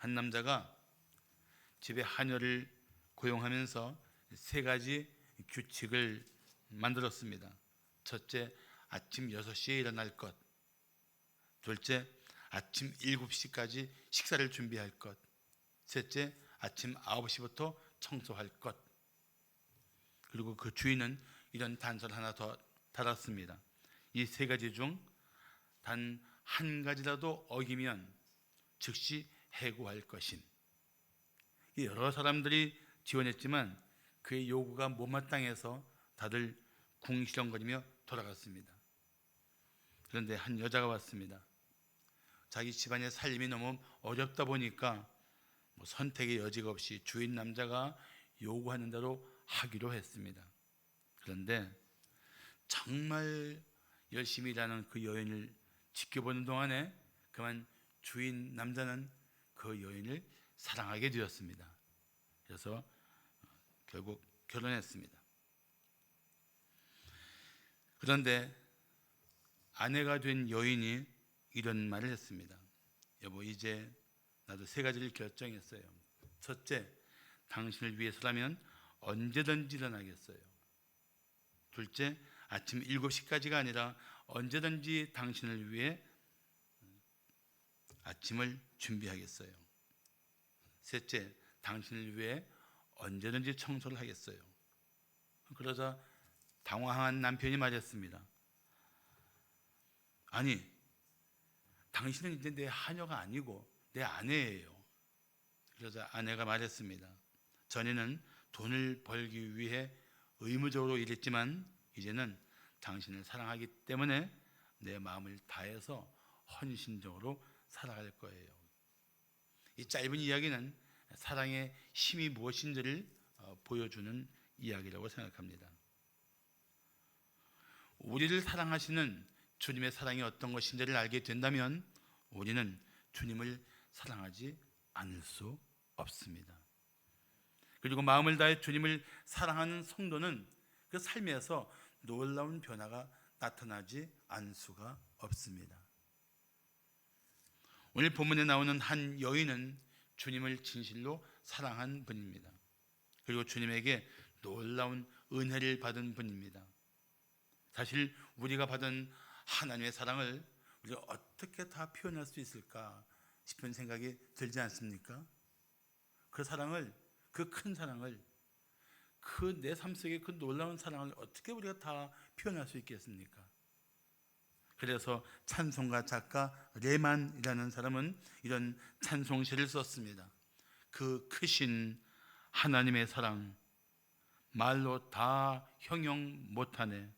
한 남자가 집에 하녀를 고용하면서 세 가지 규칙을 만들었습니다. 첫째, 아침 6시에 일어날 것. 둘째, 아침 7시까지 식사를 준비할 것. 셋째, 아침 9시부터 청소할 것. 그리고 그 주인은 이런 단서를 하나 더 달았습니다. 이 세 가지 중 단 한 가지라도 어기면 즉시 해고할 것임. 여러 사람들이 지원했지만 그의 요구가 못마땅해서 다들 궁시렁거리며 돌아갔습니다. 그런데 한 여자가 왔습니다. 자기 집안의 살림이 너무 어렵다 보니까 선택의 여지가 없이 주인 남자가 요구하는 대로 하기로 했습니다. 그런데 정말 열심히 일하는 그 여인을 지켜보는 동안에 그만 주인 남자는 그 여인을 사랑하게 되었습니다. 그래서 결국 결혼했습니다. 그런데 아내가 된 여인이 이런 말을 했습니다. 여보, 이제 나도 세 가지를 결정했어요. 첫째, 당신을 위해서라면 언제든지 일어나겠어요. 둘째, 아침 7시까지가 아니라 언제든지 당신을 위해 아침을 준비하겠어요. 셋째, 당신을 위해 언제든지 청소를 하겠어요. 그러자 당황한 남편이 말했습니다. 아니, 당신은 이제 내 하녀가 아니고 내 아내예요. 그러자 아내가 말했습니다. 전에는 돈을 벌기 위해 의무적으로 일했지만 이제는 당신을 사랑하기 때문에 내 마음을 다해서 헌신적으로 살아갈 거예요. 이 짧은 이야기는 사랑의 힘이 무엇인지를 보여주는 이야기라고 생각합니다. 우리를 사랑하시는 주님의 사랑이 어떤 것인지를 알게 된다면 우리는 주님을 사랑하지 않을 수 없습니다. 그리고 마음을 다해 주님을 사랑하는 성도는 그 삶에서 놀라운 변화가 나타나지 않을 수가 없습니다. 오늘 본문에 나오는 한 여인은 주님을 진실로 사랑한 분입니다. 그리고 주님에게 놀라운 은혜를 받은 분입니다. 사실 우리가 받은 하나님의 사랑을 우리가 어떻게 다 표현할 수 있을까 싶은 생각이 들지 않습니까? 그 사랑을, 그 큰 사랑을, 그 내 삶 속에 그 놀라운 사랑을 어떻게 우리가 다 표현할 수 있겠습니까? 그래서 찬송가 작가 레만이라는 사람은 이런 찬송시를 썼습니다. 그 크신 하나님의 사랑 말로 다 형용 못하네.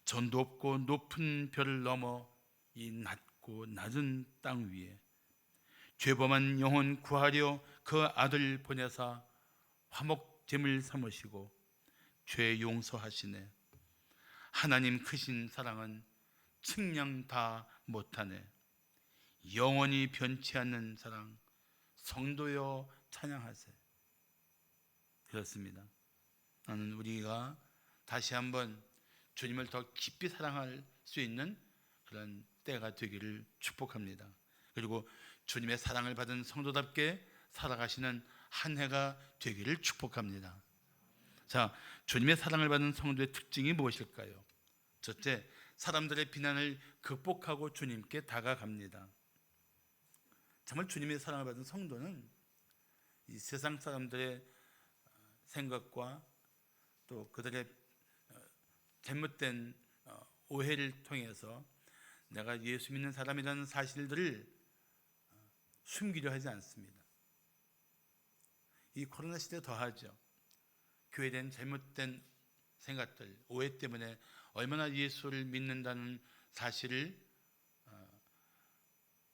저 높고 높은 별을 넘어 이 낮고 낮은 땅 위에 죄범한 영혼 구하려 그 아들 보내사 화목제물 삼으시고 죄 용서하시네. 하나님 크신 사랑은 측량 다 못하네. 영원히 변치 않는 사랑 성도여 찬양하세. 그렇습니다. 나는 우리가 다시 한번 주님을 더 깊이 사랑할 수 있는 그런 때가 되기를 축복합니다. 그리고 주님의 사랑을 받은 성도답게 살아가시는 한 해가 되기를 축복합니다. 자, 주님의 사랑을 받은 성도의 특징이 무엇일까요? 첫째, 사람들의 비난을 극복하고 주님께 다가갑니다. 정말 주님의 사랑을 받은 성도는 이 세상 사람들의 생각과 또 그들의 잘못된 오해를 통해서 내가 예수 믿는 사람이라는 사실들을 숨기려 하지 않습니다. 이 코로나 시대에 더하죠. 교회에 대한 잘못된 생각들, 오해 때문에 얼마나 예수를 믿는다는 사실을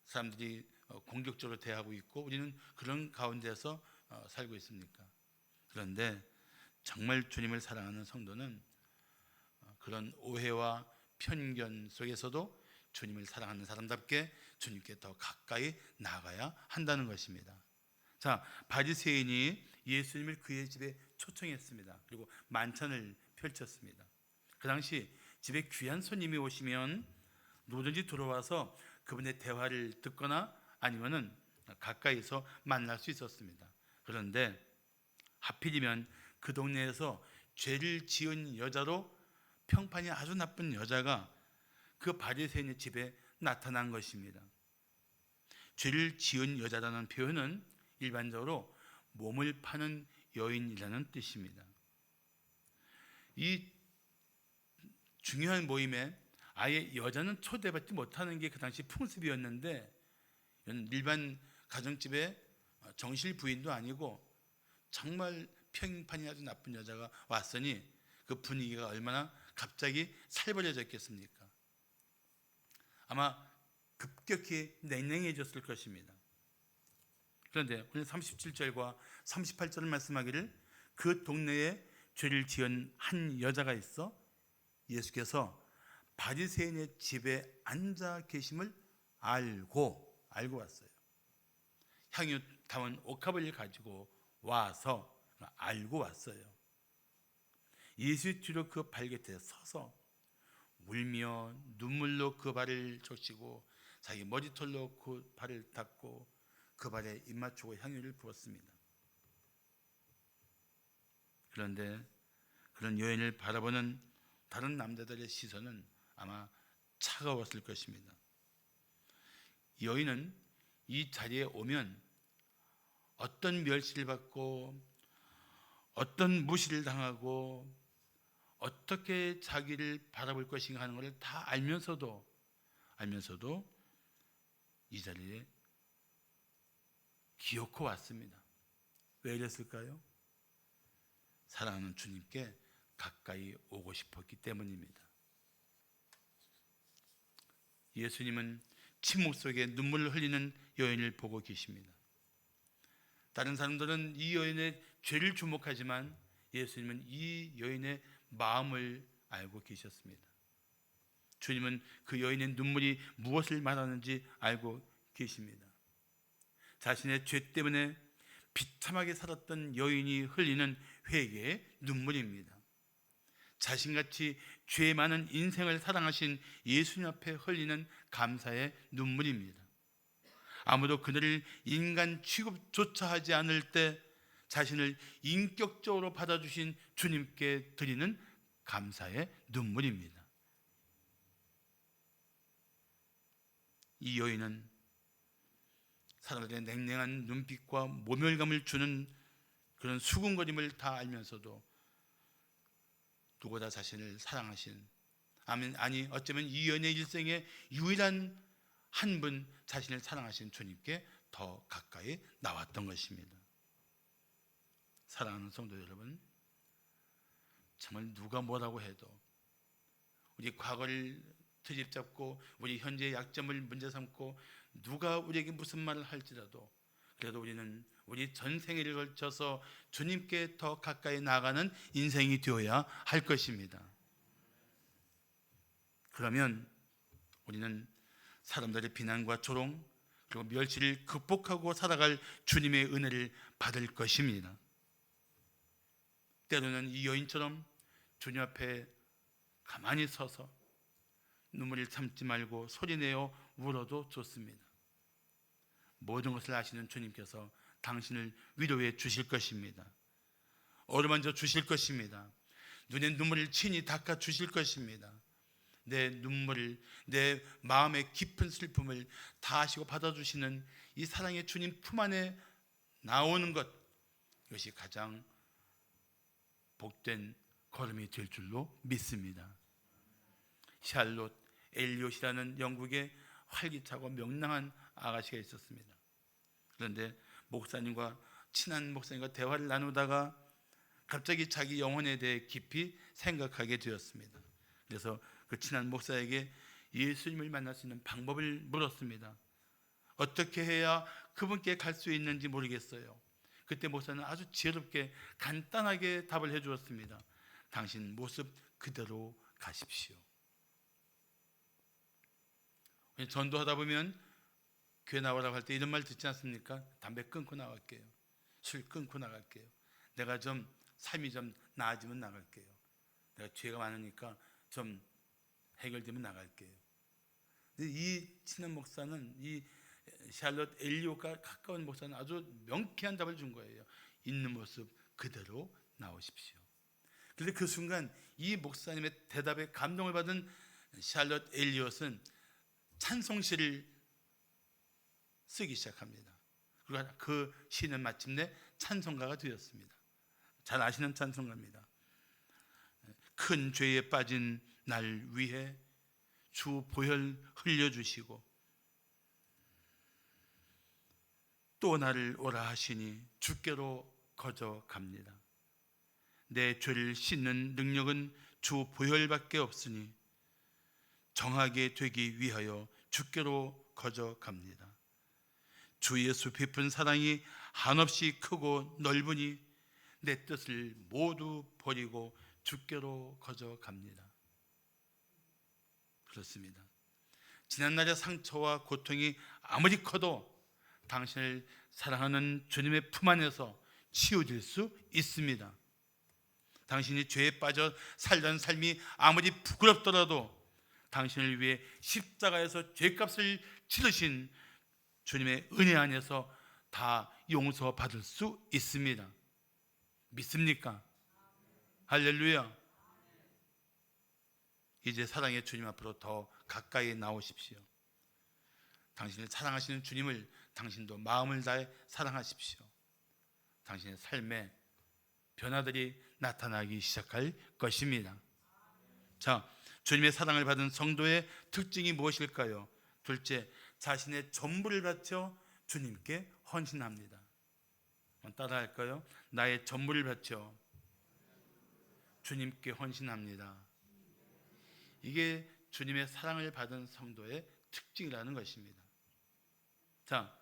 사람들이 공격적으로 대하고 있고 우리는 그런 가운데서 살고 있습니까? 그런데 정말 주님을 사랑하는 성도는 그런 오해와 편견 속에서도 주님을 사랑하는 사람답게 주님께 더 가까이 나아가야 한다는 것입니다. 자, 바리새인이 예수님을 그의 집에 초청했습니다. 그리고 만찬을 펼쳤습니다. 그 당시 집에 귀한 손님이 오시면 누구든지 들어와서 그분의 대화를 듣거나 아니면은 가까이서 만날 수 있었습니다. 그런데 하필이면 그 동네에서 죄를 지은 여자로 평판이 아주 나쁜 여자가 그 바리새인의 집에 나타난 것입니다. 죄를 지은 여자라는 표현은 일반적으로 몸을 파는 여인이라는 뜻입니다. 이 중요한 모임에 아예 여자는 초대받지 못하는 게 그 당시 풍습이었는데, 일반 가정집에 정실 부인도 아니고 정말 평판이 아주 나쁜 여자가 왔으니 그 분위기가 얼마나 갑자기 살벌해졌겠습니까? 아마 급격히 냉랭해졌을 것입니다. 그런데 오늘 37절과 38절을 말씀하기를 그 동네에 죄를 지은 한 여자가 있어 예수께서 바리새인의 집에 앉아 계심을 알고 왔어요. 향유 담은 옥합을 가지고 와서 알고 왔어요. 예수의 뒤로 그 발곁에 서서 울며 눈물로 그 발을 적시고 자기 머리털로 그 발을 닦고 그 발에 입 맞추고 향유를 부었습니다. 그런데 그런 여인을 바라보는 다른 남자들의 시선은 아마 차가웠을 것입니다. 여인은 이 자리에 오면 어떤 멸시를 받고 어떤 무시를 당하고 어떻게 자기를 바라볼 것인가 하는 것을 다 알면서도 이 자리에 기어코 왔습니다. 왜 이랬을까요? 사랑하는 주님께 가까이 오고 싶었기 때문입니다. 예수님은 침묵 속에 눈물을 흘리는 여인을 보고 계십니다. 다른 사람들은 이 여인의 죄를 주목하지만 예수님은 이 여인의 마음을 알고 계셨습니다. 주님은 그 여인의 눈물이 무엇을 말하는지 알고 계십니다. 자신의 죄 때문에 비참하게 살았던 여인이 흘리는 회개의 눈물입니다. 자신같이 죄 많은 인생을 사랑하신 예수님 앞에 흘리는 감사의 눈물입니다. 아무도 그들을 인간 취급조차 하지 않을 때 자신을 인격적으로 받아주신 주님께 드리는 감사의 눈물입니다. 이 여인은 사람들의 냉랭한 눈빛과 모멸감을 주는 그런 수군거림을 다 알면서도 누구보다 자신을 사랑하신, 아니 어쩌면 이 여인의 일생의 유일한 한 분, 자신을 사랑하신 주님께 더 가까이 나왔던 것입니다. 사랑하는 성도 여러분, 정말 누가 뭐라고 해도 우리 과거를 트집 잡고 우리 현재의 약점을 문제 삼고 누가 우리에게 무슨 말을 할지라도 그래도 우리는 우리 전생에 걸쳐서 주님께 더 가까이 나아가는 인생이 되어야 할 것입니다. 그러면 우리는 사람들의 비난과 조롱 그리고 멸시를 극복하고 살아갈 주님의 은혜를 받을 것입니다. 때로는 이 여인처럼 주님 앞에 가만히 서서 눈물을 참지 말고 소리내어 울어도 좋습니다. 모든 것을 아시는 주님께서 당신을 위로해 주실 것입니다. 어루만져 주실 것입니다. 눈의 눈물을 친히 닦아 주실 것입니다. 내 눈물을, 내 마음의 깊은 슬픔을 다 아시고 받아주시는 이 사랑의 주님 품 안에 나오는 것, 이것이 가장 복된 걸음이 될 줄로 믿습니다. 샬롯 엘리엇이라는 영국의 활기차고 명랑한 아가씨가 있었습니다. 그런데 목사님과 친한 목사님과 대화를 나누다가 갑자기 자기 영혼에 대해 깊이 생각하게 되었습니다. 그래서 그 친한 목사에게 예수님을 만날 수 있는 방법을 물었습니다. 어떻게 해야 그분께 갈 수 있는지 모르겠어요. 그때 목사는 아주 지혜롭게 간단하게 답을 해주었습니다. 당신 모습 그대로 가십시오. 전도하다 보면 교회 나오라고 할 때 이런 말 듣지 않습니까? 담배 끊고 나갈게요. 술 끊고 나갈게요. 내가 좀 삶이 좀 나아지면 나갈게요. 내가 죄가 많으니까 좀 해결되면 나갈게요. 근데 이 친한 목사는 이 샬롯 엘리오가 가까운 목사는 아주 명쾌한 답을 준 거예요. 있는 모습 그대로 나오십시오. 그런데 그 순간 이 목사님의 대답에 감동을 받은 샬롯 엘리엇은 찬송시를 쓰기 시작합니다. 그리고 그 시는 마침내 찬송가가 되었습니다. 잘 아시는 찬송가입니다. 큰 죄에 빠진 날 위해 주 보혈 흘려주시고 또 나를 오라 하시니 주께로 거저 갑니다. 내 죄를 씻는 능력은 주 보혈밖에 없으니 정하게 되기 위하여 주께로 거저 갑니다. 주 예수 깊은 사랑이 한없이 크고 넓으니 내 뜻을 모두 버리고 주께로 거저 갑니다. 그렇습니다. 지난날의 상처와 고통이 아무리 커도 당신을 사랑하는 주님의 품 안에서 치유될 수 있습니다. 당신이 죄에 빠져 살던 삶이 아무리 부끄럽더라도 당신을 위해 십자가에서 죄값을 치르신 주님의 은혜 안에서 다 용서받을 수 있습니다. 믿습니까? 할렐루야. 이제 사랑의 주님 앞으로 더 가까이 나오십시오. 당신을 사랑하시는 주님을 당신도 마음을 다해 사랑하십시오. 당신의 삶에 변화들이 나타나기 시작할 것입니다. 자, 주님의 사랑을 받은 성도의 특징이 무엇일까요? 둘째, 자신의 전부를 바쳐 주님께 헌신합니다. 따라 할까요? 나의 전부를 바쳐 주님께 헌신합니다. 이게 주님의 사랑을 받은 성도의 특징이라는 것입니다. 자,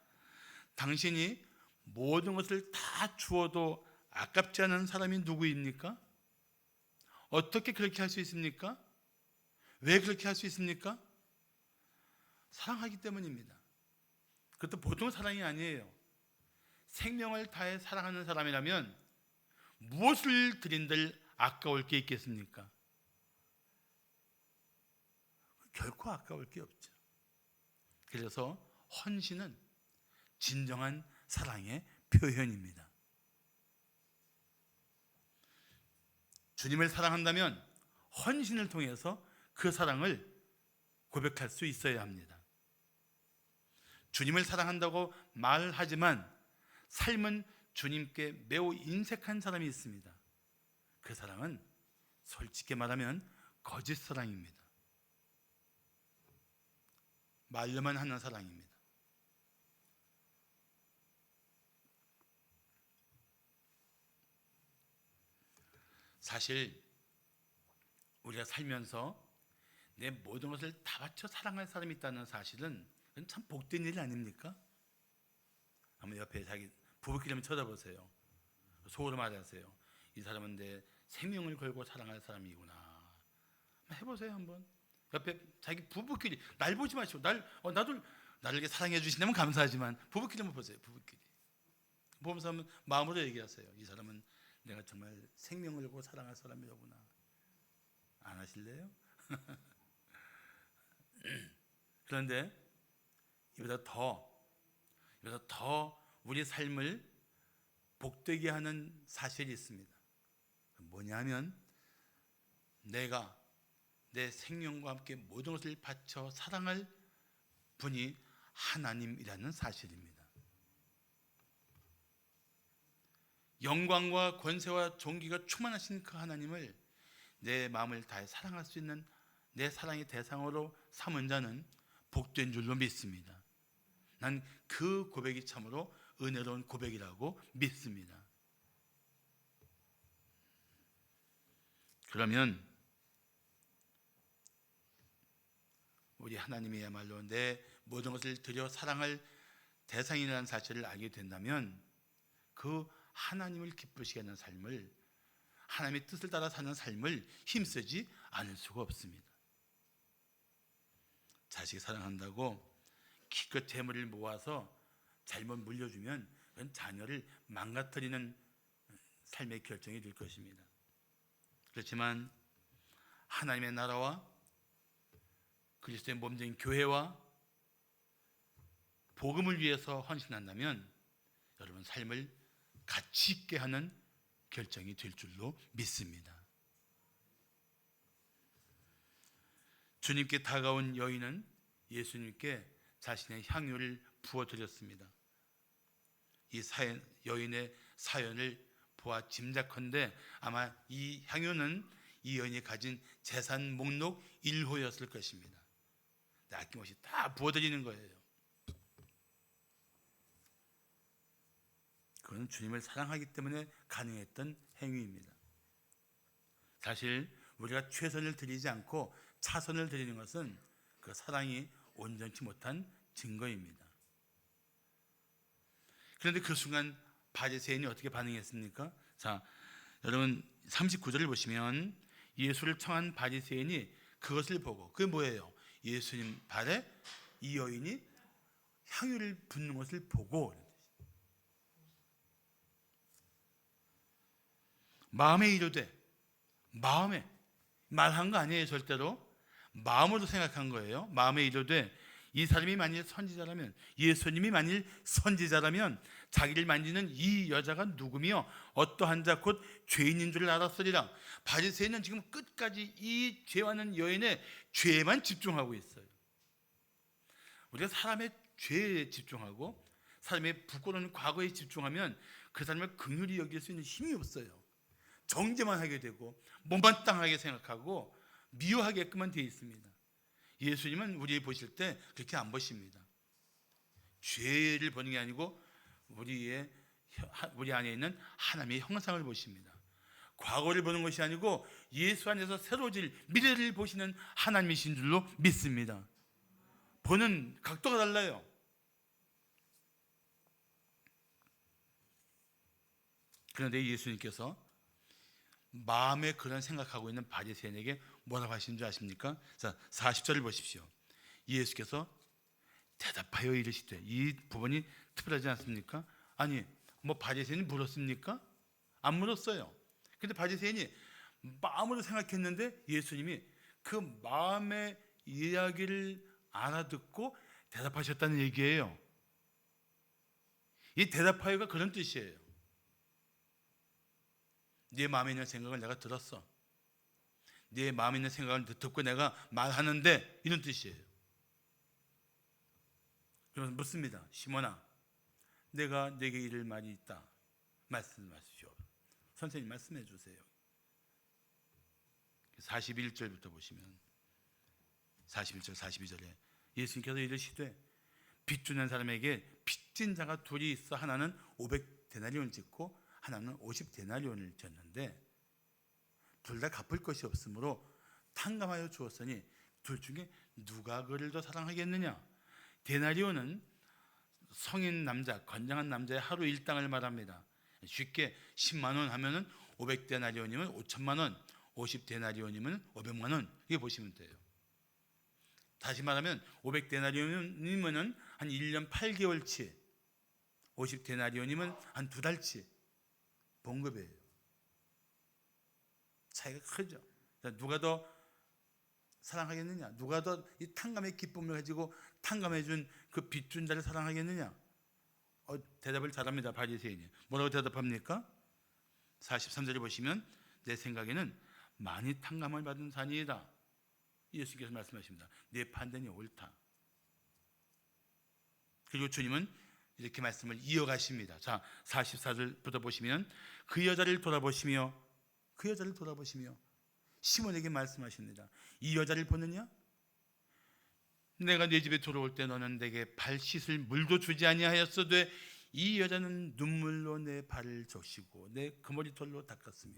당신이 모든 것을 다 주어도 아깝지 않은 사람이 누구입니까? 어떻게 그렇게 할 수 있습니까? 왜 그렇게 할 수 있습니까? 사랑하기 때문입니다. 그것도 보통 사랑이 아니에요. 생명을 다해 사랑하는 사람이라면 무엇을 드린들 아까울 게 있겠습니까? 결코 아까울 게 없죠. 그래서 헌신은 진정한 사랑의 표현입니다. 주님을 사랑한다면 헌신을 통해서 그 사랑을 고백할 수 있어야 합니다. 주님을 사랑한다고 말하지만 삶은 주님께 매우 인색한 사람이 있습니다. 그 사랑은 솔직히 말하면 거짓 사랑입니다. 말로만 하는 사랑입니다. 사실 우리가 살면서 내 모든 것을 다 바쳐 사랑할 사람이 있다는 사실은 참 복된 일 아닙니까? 한번 옆에 자기 부부끼리 한번 쳐다보세요. 속으로 말하세요. 이 사람은 내 생명을 걸고 사랑할 사람이구나. 한번 해보세요. 한번 옆에 자기 부부끼리 날 보지 마시고 나도 나를 이렇게 사랑해 주신다면 감사하지만 부부끼리 한번 보세요. 부부끼리 보면서 한번 마음으로 얘기하세요. 이 사람은 내가 정말 생명을 걸고 사랑할 사람이로구나. 안 하실래요? 그런데 이보다 더 우리 삶을 복되게 하는 사실이 있습니다. 뭐냐면 내가 내 생명과 함께 모든 것을 바쳐 사랑할 분이 하나님이라는 사실입니다. 영광과 권세와 존귀가 충만하신 그 하나님을 내 마음을 다해 사랑할 수 있는 내 사랑의 대상으로 삼은 자는 복된 줄로 믿습니다. 난 그 고백이 참으로 은혜로운 고백이라고 믿습니다. 그러면 우리 하나님이야말로 내 모든 것을 드려 사랑할 대상이라는 사실을 알게 된다면 그 하나님을 기쁘시게 하는 삶을, 하나님의 뜻을 따라 사는 삶을 힘쓰지 않을 수가 없습니다. 자식이 사랑한다고 기껏 재물을 모아서 잘못 물려주면 그건 자녀를 망가뜨리는 삶의 결정이 될 것입니다. 그렇지만 하나님의 나라와 그리스도의 몸된 교회와 복음을 위해서 헌신한다면 여러분 삶을 가치 있게 하는 결정이 될 줄로 믿습니다. 주님께 다가온 여인은 예수님께 자신의 향유를 부어드렸습니다. 이 여인의 사연을 보아 짐작컨대 아마 이 향유는 이 여인이 가진 재산 목록 1호였을 것입니다. 아낌없이 다 부어드리는 거예요. 그건 주님을 사랑하기 때문에 가능했던 행위입니다. 사실 우리가 최선을 드리지 않고 차선을 드리는 것은 그 사랑이 온전치 못한 증거입니다. 그런데 그 순간 바리새인이 어떻게 반응했습니까? 자, 여러분 39절을 보시면 예수를 청한 바리새인이 그것을 보고, 그게 뭐예요? 예수님 발에 이 여인이 향유를 붓는 것을 보고 마음에 이르되, 마음에 말한 거 아니에요. 절대로 마음으로 생각한 거예요. 마음에 이르되 이 사람이 만일 선지자라면, 예수님이 만일 선지자라면 자기를 만지는 이 여자가 누구며 어떠한 자 곧 죄인인 줄 알았으리라. 바리새인은 지금 끝까지 이 죄하는 여인의 죄에만 집중하고 있어요. 우리가 사람의 죄에 집중하고 사람의 부끄러운 과거에 집중하면 그 사람을 긍휼히 여길 수 있는 힘이 없어요. 정죄만 하게 되고 못마땅하게 생각하고 미워하게끔만 되어 있습니다. 예수님은 우리 보실 때 그렇게 안 보십니다. 죄를 보는 게 아니고 우리 안에 있는 하나님의 형상을 보십니다. 과거를 보는 것이 아니고 예수 안에서 새로워질 미래를 보시는 하나님이신 줄로 믿습니다. 보는 각도가 달라요. 그런데 예수님께서 마음에 그런 생각하고 있는 바리새인에게 뭐라고 하신 줄 아십니까? 자, 40절을 보십시오. 예수께서 대답하여 이르시되, 이 부분이 특별하지 않습니까? 아니, 뭐 바리새인이 물었습니까? 안 물었어요. 근데 바리새인이 마음으로 생각했는데 예수님이 그 마음의 이야기를 알아듣고 대답하셨다는 얘기예요. 이 대답하여가 그런 뜻이에요. 네 마음에 있는 생각을 내가 들었어. 네 마음에 있는 생각을 듣고 내가 말하는데, 이런 뜻이에요. 그래서 묻습니다. 시몬아, 내가 네게 이를 말이 있다. 말씀하십시오. 선생님 말씀해 주세요. 41절부터 보시면 41절 42절에 예수님께서 이르시되, 빚주는 사람에게 빚진 자가 둘이 있어 하나는 500데나리온을 짓고 하나는 50데나리온을 졌는데 둘 다 갚을 것이 없으므로 탕감하여 주었으니 둘 중에 누가 그를 더 사랑하겠느냐? 데나리온은 성인 남자, 건장한 남자의 하루 일당을 말합니다. 쉽게 10만 원 하면은 500데나리온이면 5천만 원, 50데나리온이면 500만 원, 이게 보시면 돼요. 다시 말하면 500데나리온이면 한 1년 8개월치, 50데나리온이면 한 2달치 봉급이에요. 차이가 크죠. 누가 더 사랑하겠느냐? 누가 더 이 탕감의 기쁨을 가지고 탕감해 준 그 빚준 자를 사랑하겠느냐? 대답을 잘합니다. 바리새인이 뭐라고 대답합니까? 43절에 보시면 내 생각에는 많이 탕감을 받은 자니이다. 예수께서 말씀하십니다. 내 판단이 옳다. 그리고 주님은 이렇게 말씀을 이어가십니다. 자, 44절부터 보시면 그 여자를 돌아보시며 시몬에게 말씀하십니다. 이 여자를 보느냐? 내가 네 집에 들어올 때 너는 내게 발 씻을 물도 주지 아니하였으되 이 여자는 눈물로 내 발을 적시고 내 그머리털로 닦았으며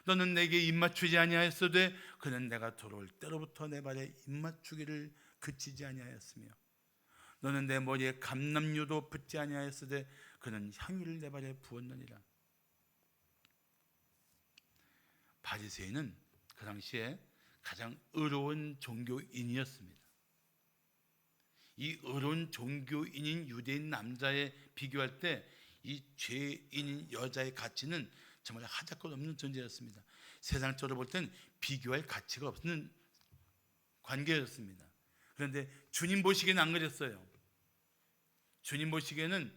너는 내게 입맞추지 아니하였으되 그는 내가 들어올 때로부터 내 발에 입맞추기를 그치지 아니하였으며 너는 내 머리에 감람유도 붓지 아니하였으되 그는 향유를 내 발에 부었느니라. 바리새인은 그 당시에 가장 의로운 종교인이었습니다. 이 의로운 종교인인 유대인 남자에 비교할 때 이 죄인인 여자의 가치는 정말 하잘것없는 존재였습니다. 세상적으로 볼 땐 비교할 가치가 없는 관계였습니다. 그런데 주님 보시기에는 안 그랬어요. 주님 보시기에는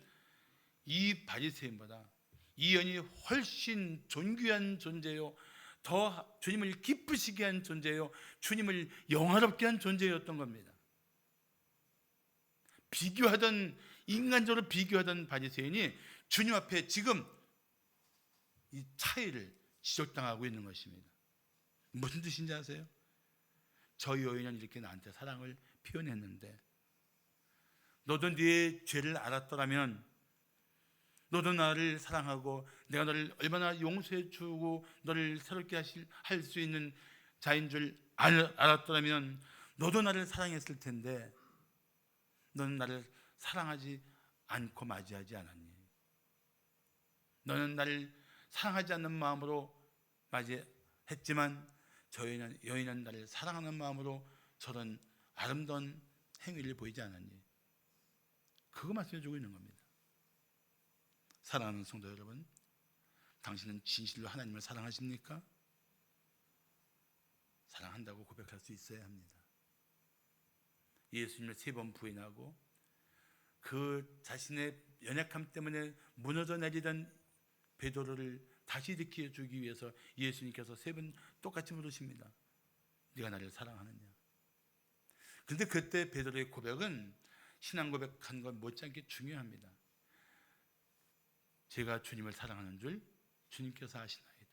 이 바리새인보다 이 여인이 훨씬 존귀한 존재요, 더 주님을 기쁘시게 한 존재요, 주님을 영화롭게 한 존재였던 겁니다. 인간적으로 비교하던 바리새인이 주님 앞에 지금 이 차이를 지적당하고 있는 것입니다. 무슨 뜻인지 아세요? 저 여인은 이렇게 나한테 사랑을 표현했는데 너도 네 죄를 알았더라면, 너도 나를 사랑하고 내가 너를 얼마나 용서해 주고 너를 새롭게 할 수 있는 자인 줄 알았더라면 너도 나를 사랑했을 텐데 너는 나를 사랑하지 않고 맞이하지 않았니? 너는 나를 사랑하지 않는 마음으로 맞이했지만 저 여인은 나를 사랑하는 마음으로 저런 아름다운 행위를 보이지 않았니? 그거 말씀해 주고 있는 겁니다. 사랑하는 성도 여러분, 당신은 진실로 하나님을 사랑하십니까? 사랑한다고 고백할 수 있어야 합니다. 예수님을 3번 부인하고 그 자신의 연약함 때문에 무너져 내리던 베드로를 다시 일으켜 주기 위해서 예수님께서 3번 똑같이 물으십니다. 네가 나를 사랑하느냐? 그런데 그때 베드로의 고백은 신앙 고백한 것 못지않게 중요합니다. 제가 주님을 사랑하는 줄 주님께서 아시나이다.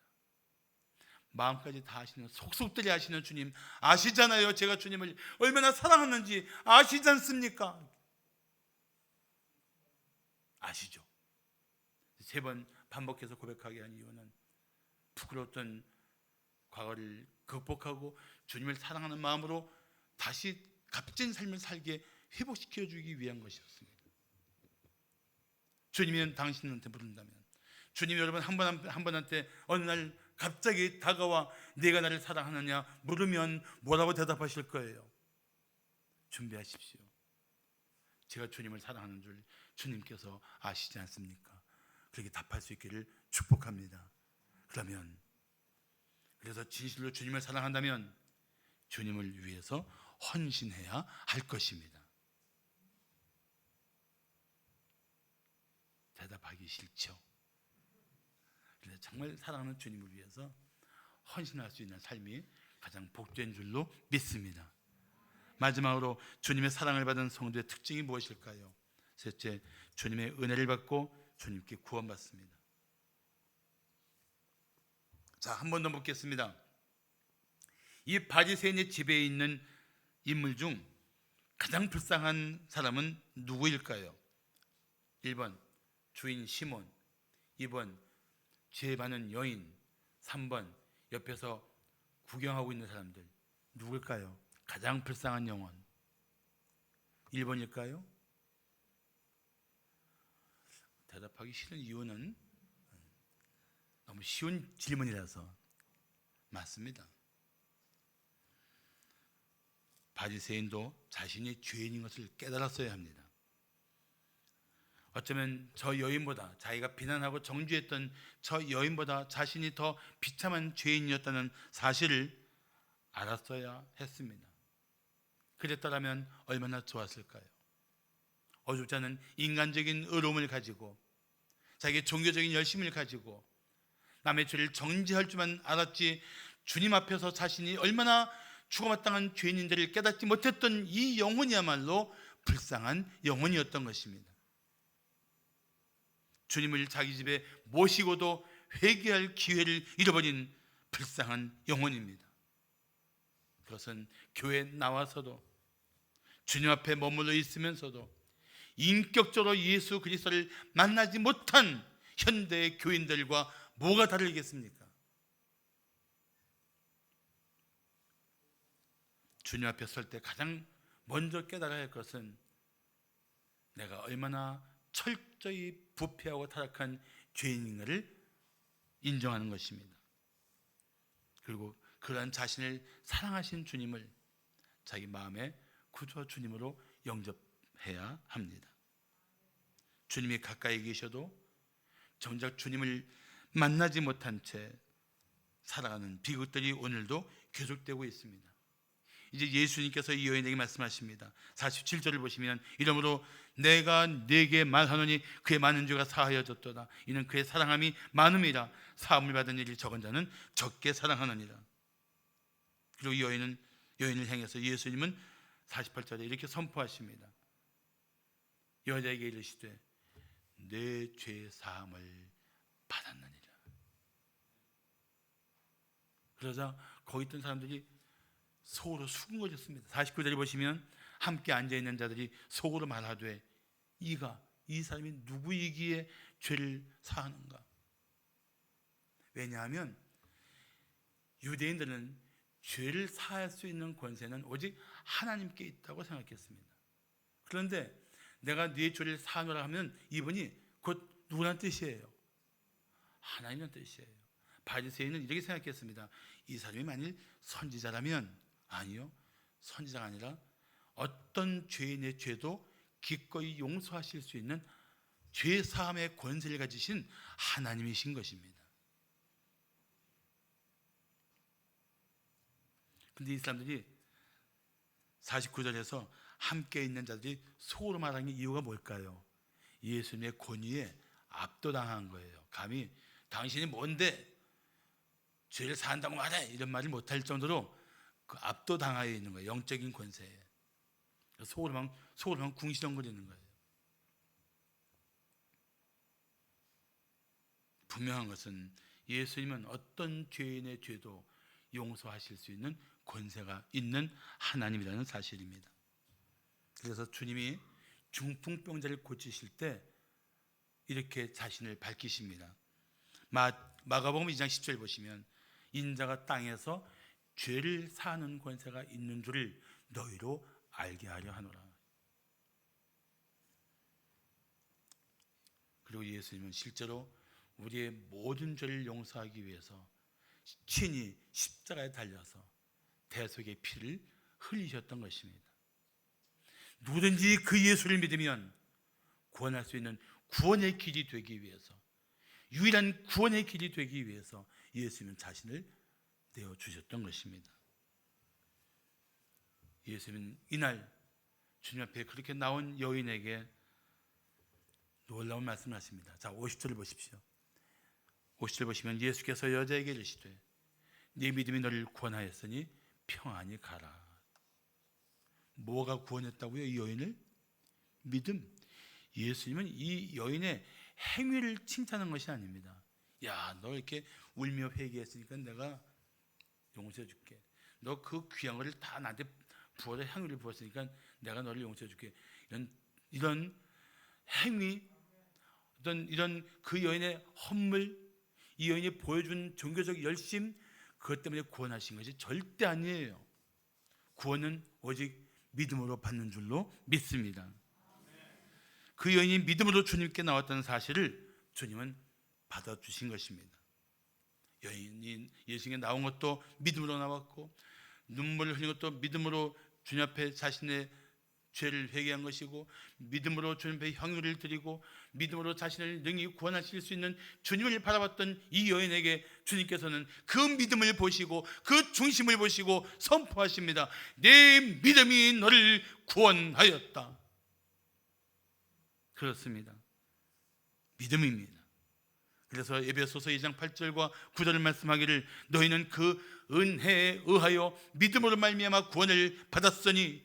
마음까지 다 아시는, 속속들이 아시는 주님 아시잖아요. 제가 주님을 얼마나 사랑하는지 아시지 않습니까? 아시죠? 3번 반복해서 고백하게 한 이유는 부끄러웠던 과거를 극복하고 주님을 사랑하는 마음으로 다시 값진 삶을 살게 회복시켜 주기 위한 것이었습니다. 주님이 당신한테 부른다면, 주님이 여러분 한 번한테 어느 날 갑자기 다가와 네가 나를 사랑하느냐 물으면 뭐라고 대답하실 거예요? 준비하십시오. 제가 주님을 사랑하는 줄 주님께서 아시지 않습니까? 그렇게 답할 수 있기를 축복합니다. 그래서 진실로 주님을 사랑한다면 주님을 위해서 헌신해야 할 것입니다. 대답하기 싫죠. 그래서 정말 사랑하는 주님을 위해서 헌신할 수 있는 삶이 가장 복된 줄로 믿습니다. 마지막으로 주님의 사랑을 받은 성도의 특징이 무엇일까요? 셋째, 주님의 은혜를 받고 주님께 구원받습니다. 자, 한 번 더 묻겠습니다. 이 바리새인의 집에 있는 인물 중 가장 불쌍한 사람은 누구일까요? 1번 주인 시몬, 2번 죄 많은 여인, 3번 옆에서 구경하고 있는 사람들. 누굴까요? 가장 불쌍한 영혼 1번일까요? 대답하기 싫은 이유는 너무 쉬운 질문이라서. 맞습니다. 바리새인도 자신이 죄인인 것을 깨달았어야 합니다. 어쩌면 저 여인보다, 자기가 비난하고 정죄했던 저 여인보다 자신이 더 비참한 죄인이었다는 사실을 알았어야 했습니다. 그랬더라면 얼마나 좋았을까요? 어줍지 않은 인간적인 의로움을 가지고, 자기의 종교적인 열심을 가지고 남의 죄를 정죄할 줄만 알았지 주님 앞에서 자신이 얼마나 죽어마땅한 죄인인지를 깨닫지 못했던 이 영혼이야말로 불쌍한 영혼이었던 것입니다. 주님을 자기 집에 모시고도 회개할 기회를 잃어버린 불쌍한 영혼입니다. 그것은 교회에 나와서도, 주님 앞에 머물러 있으면서도 인격적으로 예수 그리스도를 만나지 못한 현대의 교인들과 뭐가 다르겠습니까? 주님 앞에 설 때 가장 먼저 깨달아야 할 것은 내가 얼마나 철저히 부패하고 타락한 죄인인가를 인정하는 것입니다. 그리고 그러한 자신을 사랑하신 주님을 자기 마음의 구주 주님으로 영접해야 합니다. 주님이 가까이 계셔도 정작 주님을 만나지 못한 채 살아가는 비극들이 오늘도 계속되고 있습니다. 이제 예수님께서 이 여인에게 말씀하십니다. 47절을 보시면 이러므로 내가 네게 말하노니 그의 많은 죄가 사하여졌도다. 이는 그의 사랑함이 많음이라. 사함을 받은 일이 적은 자는 적게 사랑하느니라. 그리고 이 여인을 향해서 예수님은 48절에 이렇게 선포하십니다. 여자에게 이르시되 내 죄 사함을 받았느니라. 그러자 거기 있던 사람들이 속으로 수군거렸습니다. 49절에 보시면 함께 앉아있는 자들이 속으로 말하되 이 사람이 누구이기에 죄를 사하는가. 왜냐하면 유대인들은 죄를 사할 수 있는 권세는 오직 하나님께 있다고 생각했습니다. 그런데 내가 네 죄를 사하노라 하면 이분이 곧 누구란 뜻이에요? 하나님이란 뜻이에요. 바리새인은 이렇게 생각했습니다. 이 사람이 만일 선지자라면, 아니요, 선지자가 아니라 어떤 죄인의 죄도 기꺼이 용서하실 수 있는 죄 사함의 권세를 가지신 하나님이신 것입니다. 근데 이 사람들이 49절에서 함께 있는 자들이 속으로 말하는 이유가 뭘까요? 예수님의 권위에 압도당한 거예요. 감히 당신이 뭔데 죄를 사한다고 말해, 이런 말을 못할 정도로 그 압도당하여 있는 거예요. 영적인 권세에. 속으로만 궁시렁거리는 거예요. 분명한 것은 예수님은 어떤 죄인의 죄도 용서하실 수 있는 권세가 있는 하나님이라는 사실입니다. 그래서 주님이 중풍병자를 고치실 때 이렇게 자신을 밝히십니다. 마가복음 2장 10절 보시면 인자가 땅에서 죄를 사하는 권세가 있는 줄을 너희로 알게 하려 하노라. 그리고 예수님은 실제로 우리의 모든 죄를 용서하기 위해서 친히 십자가에 달려서 대속의 피를 흘리셨던 것입니다. 누구든지 그 예수를 믿으면 구원할 수 있는 구원의 길이 되기 위해서, 유일한 구원의 길이 되기 위해서 예수님은 자신을 내어주셨던 것입니다. 예수님은 이날 주님 앞에 그렇게 나온 여인에게 놀라운 말씀을 하십니다. 자, 50절을 보십시오. 50절 보시면 예수께서 여자에게 이르시되 네 믿음이 너를 구원하였으니 평안히 가라. 뭐가 구원했다고요? 이 여인을? 믿음. 예수님은 이 여인의 행위를 칭찬한 것이 아닙니다. 야, 너 이렇게 울며 회개했으니까 내가 용서해 줄게. 너 그 귀한 거를 다 나한테 부어서 향유를 부었으니까 내가 너를 용서해 줄게. 이런 행위, 이런 그 여인의 헌물, 이 여인이 보여준 종교적 열심, 그것 때문에 구원하신 것이 절대 아니에요. 구원은 오직 믿음으로 받는 줄로 믿습니다. 그 여인이 믿음으로 주님께 나왔다는 사실을 주님은 받아주신 것입니다. 여인이 예수님께 나온 것도 믿음으로 나왔고, 눈물을 흘린 것도 믿음으로 주님 앞에 자신의 죄를 회개한 것이고, 믿음으로 주님 앞에 향유를 드리고, 믿음으로 자신을 능히 구원하실 수 있는 주님을 바라봤던 이 여인에게 주님께서는 그 믿음을 보시고 그 중심을 보시고 선포하십니다. 내 믿음이 너를 구원하였다. 그렇습니다. 믿음입니다. 그래서 에베소서 2장 8절과 9절을 말씀하기를 너희는 그 은혜에 의하여 믿음으로 말미암아 구원을 받았으니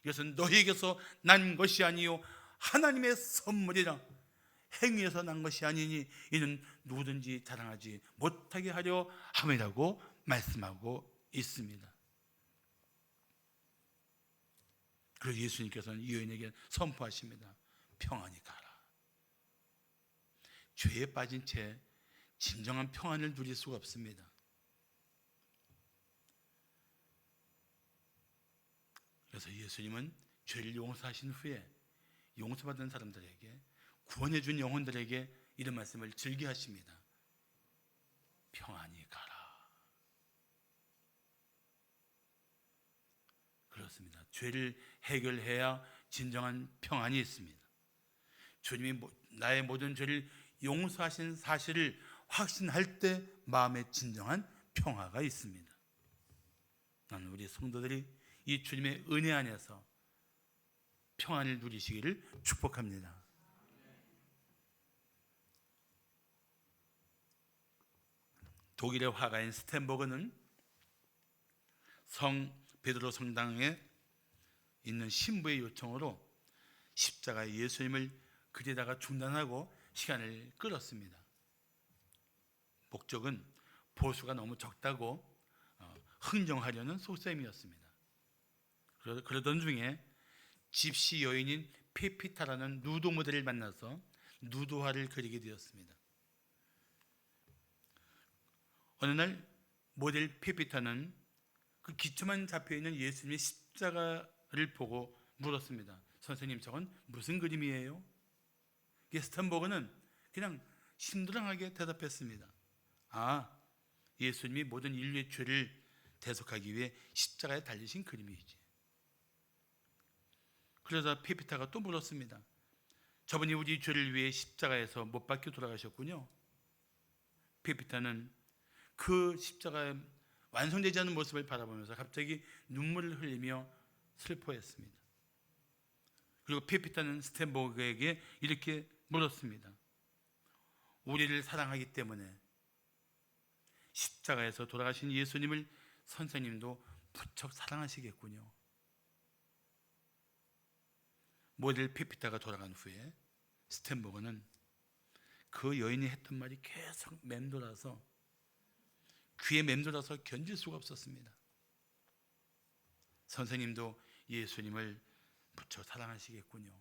이것은 너희에게서 난 것이 아니요 하나님의 선물이라. 행위에서 난 것이 아니니 이는 누구든지 자랑하지 못하게 하려 함이라고 말씀하고 있습니다. 그래서 예수님께서는 이 여인에게 선포하십니다. 평안히 가라. 죄에 빠진 채 진정한 평안을 누릴 수가 없습니다. 그래서 예수님은 죄를 용서하신 후에 용서받은 사람들에게, 구원해준 영혼들에게 이런 말씀을 즐겨하십니다. 평안히 가라. 그렇습니다. 죄를 해결해야 진정한 평안이 있습니다. 주님이 나의 모든 죄를 용서하신 사실을 확신할 때 마음에 진정한 평화가 있습니다. 나는 우리 성도들이 이 주님의 은혜 안에서 평안을 누리시기를 축복합니다. 독일의 화가인 스텐버그는 성 베드로 성당에 있는 신부의 요청으로 십자가의 예수님을 그리다가 중단하고 시간을 끌었습니다. 목적은 보수가 너무 적다고 흥정하려는 속셈이었습니다. 그러던 중에 집시 여인인 페피타라는 누드 모델을 만나서 누드화를 그리게 되었습니다. 어느 날 모델 페피타는 그 기초만 잡혀있는 예수님의 십자가를 보고 물었습니다. 선생님, 저건 무슨 그림이에요? 스텐버그는 그냥 심드렁하게 대답했습니다. 아, 예수님이 모든 인류의 죄를 대속하기 위해 십자가에 달리신 그림이지. 그러다 페피타가 또 물었습니다. 저분이 우리 죄를 위해 십자가에서 못 박혀 돌아가셨군요. 페피타는 그 십자가의 완성되지 않은 모습을 바라보면서 갑자기 눈물을 흘리며 슬퍼했습니다. 그리고 페피타는 스텐버그에게 이렇게 물었습니다. 우리를 사랑하기 때문에 십자가에서 돌아가신 예수님을 선생님도 부쩍 사랑하시겠군요. 모델 페피타가 돌아간 후에 스텐버그는 그 여인이 했던 말이 계속 귀에 맴돌아서 견딜 수가 없었습니다. 선생님도 예수님을 부쩍 사랑하시겠군요.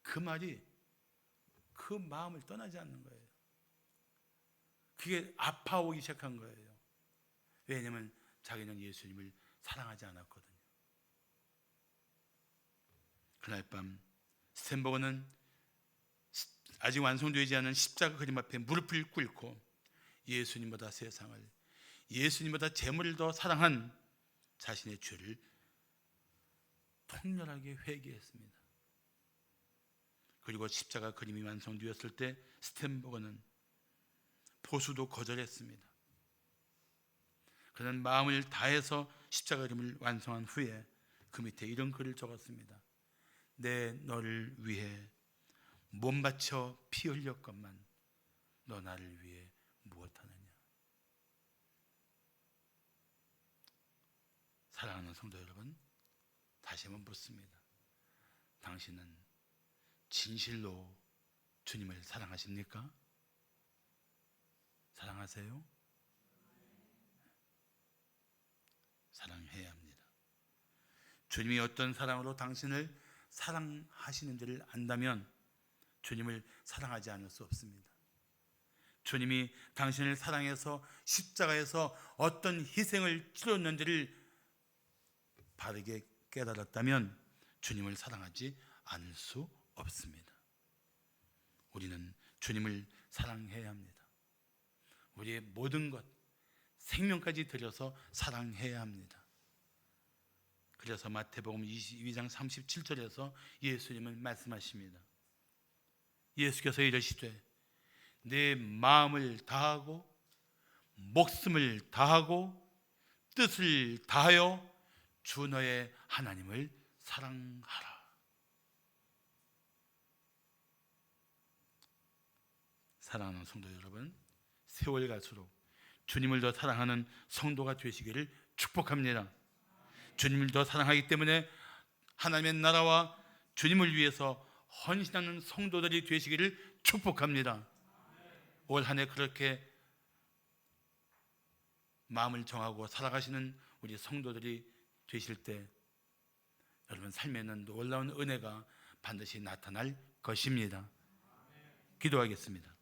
그 말이 그 마음을 떠나지 않는 거예요. 그게 아파오기 시작한 거예요. 왜냐하면 자기는 예수님을 사랑하지 않았거든요. 그날 밤 스텐버그는 아직 완성되지 않은 십자가 그림 앞에 무릎을 꿇고 예수님보다 세상을, 예수님보다 재물을 더 사랑한 자신의 죄를 통렬하게 회개했습니다. 그리고 십자가 그림이 완성되었을 때 스텐버그는 보수도 거절했습니다. 그는 마음을 다해서 십자가 그림을 완성한 후에 그 밑에 이런 글을 적었습니다. 내 너를 위해 몸 바쳐 피 흘렸건만 너 나를 위해 무엇하느냐. 사랑하는 성도 여러분, 다시 한번 묻습니다. 당신은 진실로 주님을 사랑하십니까? 사랑하세요? 사랑해야 합니다. 주님이 어떤 사랑으로 당신을 사랑하시는지를 안다면 주님을 사랑하지 않을 수 없습니다. 주님이 당신을 사랑해서 십자가에서 어떤 희생을 치렀는지를 바르게 깨달았다면 주님을 사랑하지 않을 수 없습니다. 우리는 주님을 사랑해야 합니다. 우리의 모든 것, 생명까지 들여서 사랑해야 합니다. 그래서 마태복음 22장 37절에서 예수님은 말씀하십니다. 예수께서 이르시되 내 마음을 다하고 목숨을 다하고 뜻을 다하여 주 너의 하나님을 사랑하라. 사랑하는 성도 여러분, 세월 갈수록 주님을 더 사랑하는 성도가 되시기를 축복합니다. 주님을 더 사랑하기 때문에 하나님의 나라와 주님을 위해서 헌신하는 성도들이 되시기를 축복합니다. 올 한 해 그렇게 마음을 정하고 살아가시는 우리 성도들이 되실 때 여러분 삶에는 놀라운 은혜가 반드시 나타날 것입니다. 기도하겠습니다.